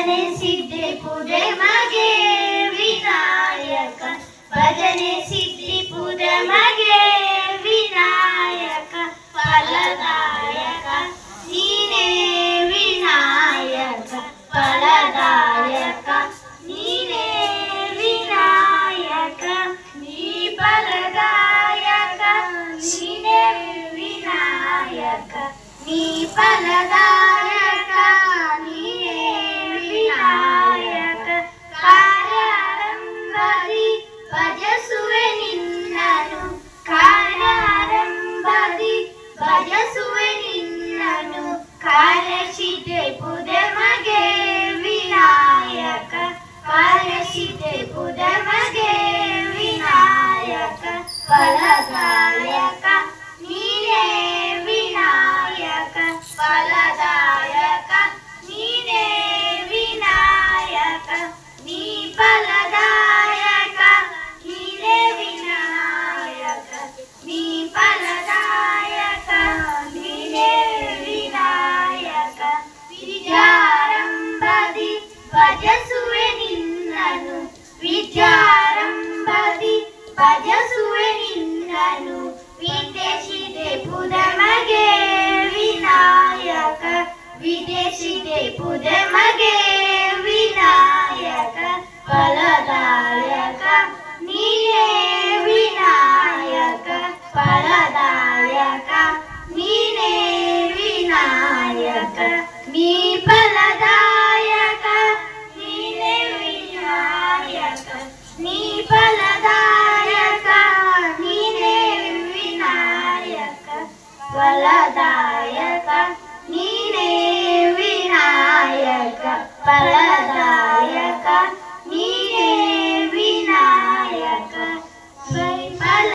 ಭಜನೆ ಸಿದ್ಧಿ ಪೂಜೆ ಮಗೆ ವಿನಾಯಕ ಭಜನೆ ಸಿದ್ಧಿ ಪೂಜೆ ಮಗೆ ವಿನಾಯಕ ಫಲದಾಯಕ ನೀನೇ ವಿನಾಯಕ ಫಲದಾಯಕ ನೀನೇ ವಿನಾಯಕ ನೀ ಫಲದಾಯಕ ನೀನೇ ವಿನಾಯಕ ನೀ ಫಲದಾಯಕ ನೀನೇ ವಿನಾಯಕ ಕಾರ್ಯಾರಂಭದಿ ಭಜಿಸುವೆ ನಿನ್ನನು ಕಾರ್ಯಾರಂಭದಿ ಭಜಿಸುವೆ ನಿನ್ನನು ಕಾರ್ಯಸಿದ್ಧಿ ಪೂಜೆ ಮಗೆ ವಿನಾಯಕ ಕಾರ್ಯಸಿದ್ಧಿ ಪೂಜೆ ಮಗೆ ವಿನಾಯಕ ಫಲದಾಯಕ ನೀನೇ ವಿನಾಯಕ ಫಲದಾಯಕ ನೀನೇ ವಿನಾಯಕ ನೀ ಫಲದಾಯಕ ನೀನೇ ವಿನಾಯಕ ನೀ ಫಲದಾಯಕ ನೀನೇ ವಿನಾಯಕ ವಿದ್ಯಾರಂಭದಿ ಭಜಿಸುವೆ ನಿನ್ನನು ವಿದ್ಯಾರಂಭದಿ ಭಜಿಸುವೆ ನಿನ್ನನು ವಿದೇಶಿದೆ ಪೂಜೆ ಮಗೆ ವಿನಾಯಕ ವಿದೇಶಿದೆ ಪೂಜೆ ಮಗೆ ವಿನಾಯಕ ಫಲದಾಯಕ ನೀನೇ ವಿನಾಯಕ ಫಲದಾಯಕ ನೀನೇ ವಿನಾಯಕ ನೀ ಫಲದಾಯಕ ನೀನೇ ವಿನಾಯಕ ನೀ ಫಲದಾಯಕ ನೀನೇ ವಿನಾಯಕ ಫಲದಾಯಕ ನೀನೇ ವಿನಾಯಕ ಫಲದಾಯಕ